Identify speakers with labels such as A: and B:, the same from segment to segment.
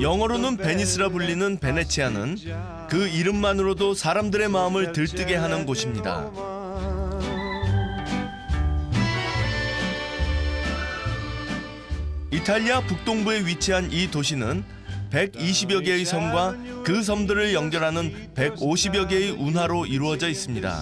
A: 영어로는 베니스라 불리는 베네치아는 그 이름만으로도 사람들의 마음을 들뜨게 하는 곳입니다. 이탈리아 북동부에 위치한 이 도시는 120여 개의 섬과 그 섬들을 연결하는 150여 개의 운하로 이루어져 있습니다.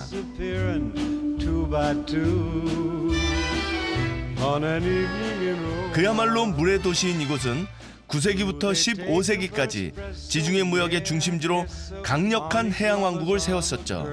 A: 그야말로 물의 도시인 이곳은 9세기부터 15세기까지 지중해 무역의 중심지로 강력한 해양 왕국을 세웠었죠.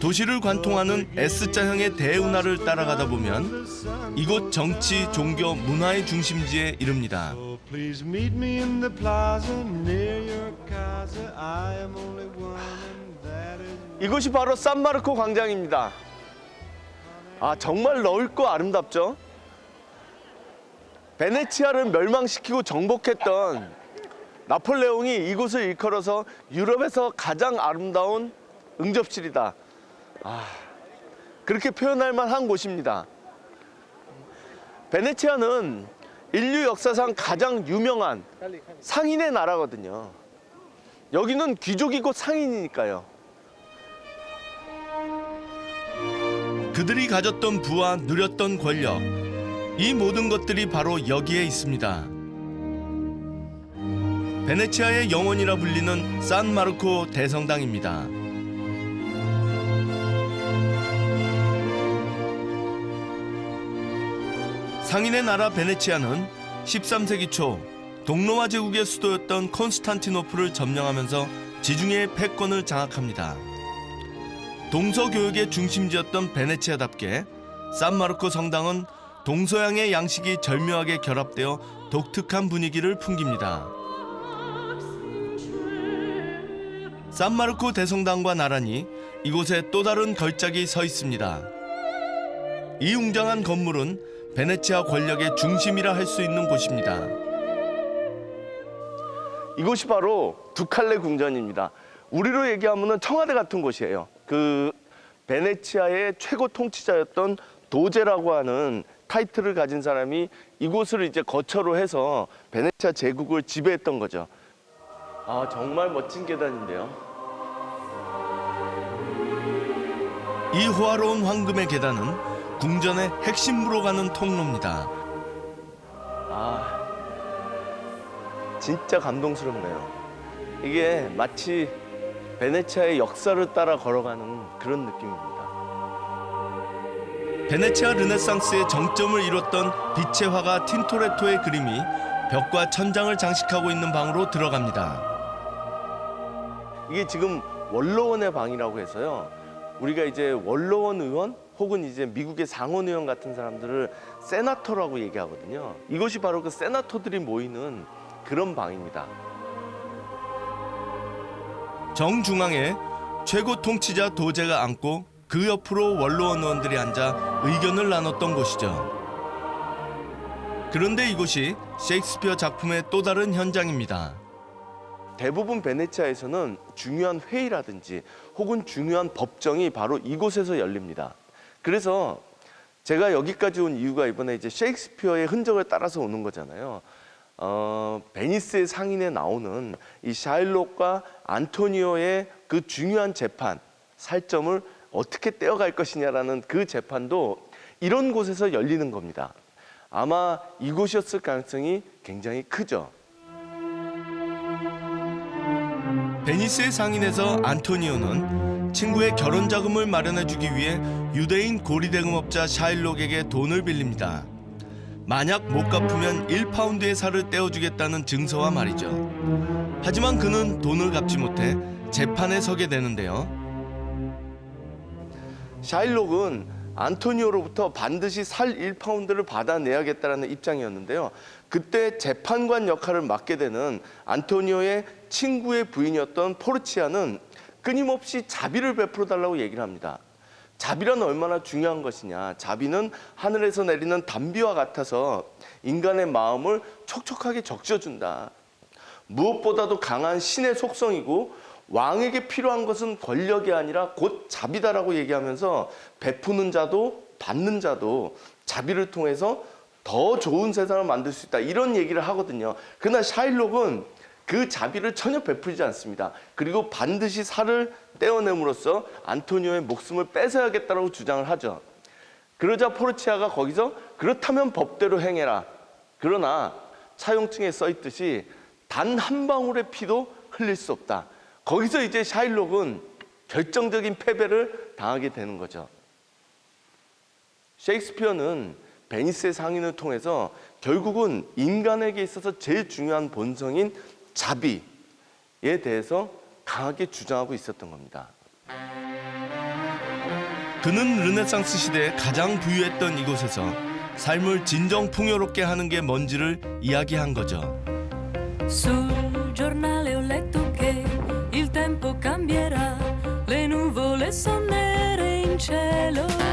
A: 도시를 관통하는 S자형의 대운하를 따라가다 보면 이곳 정치, 종교, 문화의 중심지에 이릅니다.
B: 이곳이 바로 산마르코 광장입니다. 정말 넓고 아름답죠? 베네치아를 멸망시키고 정복했던 나폴레옹이 이곳을 일컬어서 유럽에서 가장 아름다운 응접실이다. 그렇게 표현할 만한 곳입니다. 베네치아는 인류 역사상 가장 유명한 상인의 나라거든요. 여기는 귀족이 곧 상인이니까요.
A: 그들이 가졌던 부와 누렸던 권력, 이 모든 것들이 바로 여기에 있습니다. 베네치아의 영혼이라 불리는 산마르코 대성당입니다. 상인의 나라 베네치아는 13세기 초 동로마 제국의 수도였던 콘스탄티노플을 점령하면서 지중해의 패권을 장악합니다. 동서교역의 중심지였던 베네치아답게 산마르코 성당은 동서양의 양식이 절묘하게 결합되어 독특한 분위기를 풍깁니다. 산마르코 대성당과 나란히 이곳에 또 다른 걸작이 서 있습니다. 이 웅장한 건물은 베네치아 권력의 중심이라 할 수 있는 곳입니다.
B: 이곳이 바로 두칼레 궁전입니다. 우리로 얘기하면 청와대 같은 곳이에요. 그 베네치아의 최고 통치자였던 도제라고 하는 타이틀을 가진 사람이 이곳을 이제 거처로 해서 베네치아 제국을 지배했던 거죠. 정말 멋진 계단인데요.
A: 이 호화로운 황금의 계단은 궁전의 핵심부로 가는 통로입니다.
B: 진짜 감동스럽네요. 이게 마치 베네치아의 역사를 따라 걸어가는 그런 느낌입니다.
A: 베네치아 르네상스의 정점을 이뤘던 빛의 화가 틴토레토의 그림이 벽과 천장을 장식하고 있는 방으로 들어갑니다.
B: 이게 지금 원로원의 방이라고 해서요. 우리가 이제 원로원 의원 혹은 이제 미국의 상원 의원 같은 사람들을 세나터라고 얘기하거든요. 이것이 바로 그 세나터들이 모이는 그런 방입니다.
A: 정중앙에 최고 통치자 도제가 앉고 그 옆으로 원로원 의원들이 앉아 의견을 나눴던 곳이죠. 그런데 이곳이 셰익스피어 작품의 또 다른 현장입니다.
B: 대부분 베네치아에서는 중요한 회의라든지 혹은 중요한 법정이 바로 이곳에서 열립니다. 그래서 제가 여기까지 온 이유가 이번에 이제 셰익스피어의 흔적을 따라서 오는 거잖아요. 베니스의 상인에 나오는 이 샤일록과 안토니오의 그 중요한 재판, 살점을 어떻게 떼어갈 것이냐라는 그 재판도 이런 곳에서 열리는 겁니다. 아마 이곳이었을 가능성이 굉장히 크죠.
A: 베니스의 상인에서 안토니오는 친구의 결혼 자금을 마련해주기 위해 유대인 고리대금업자 샤일록에게 돈을 빌립니다. 만약 못 갚으면 1파운드의 살을 떼어주겠다는 증서와 말이죠. 하지만 그는 돈을 갚지 못해 재판에 서게 되는데요.
B: 샤일록은 안토니오로부터 반드시 살 1파운드를 받아내야겠다는 입장이었는데요. 그때 재판관 역할을 맡게 되는 안토니오의 친구의 부인이었던 포르치아는 끊임없이 자비를 베풀어 달라고 얘기를 합니다. 자비란 얼마나 중요한 것이냐. 자비는 하늘에서 내리는 단비와 같아서 인간의 마음을 촉촉하게 적셔준다. 무엇보다도 강한 신의 속성이고 왕에게 필요한 것은 권력이 아니라 곧 자비다라고 얘기하면서 베푸는 자도 받는 자도 자비를 통해서 더 좋은 세상을 만들 수 있다. 이런 얘기를 하거든요. 그러나 샤일록은 그 자비를 전혀 베풀지 않습니다. 그리고 반드시 살을 떼어냄으로써 안토니오의 목숨을 뺏어야겠다고 주장을 하죠. 그러자 포르치아가 거기서 그렇다면 법대로 행해라. 그러나 차용증에 써있듯이 단 한 방울의 피도 흘릴 수 없다. 거기서 이제 샤일록은 결정적인 패배를 당하게 되는 거죠. 셰익스피어는 베니스의 상인을 통해서 결국은 인간에게 있어서 제일 중요한 본성인 자비에 대해서 강하게 주장하고 있었던 겁니다.
A: 그는 르네상스 시대에 가장 부유했던 이곳에서 삶을 진정 풍요롭게 하는 게 뭔지를 이야기한 거죠.
C: Sul giornale ho letto che il tempo cambierà, le nuvole son nere in cielo.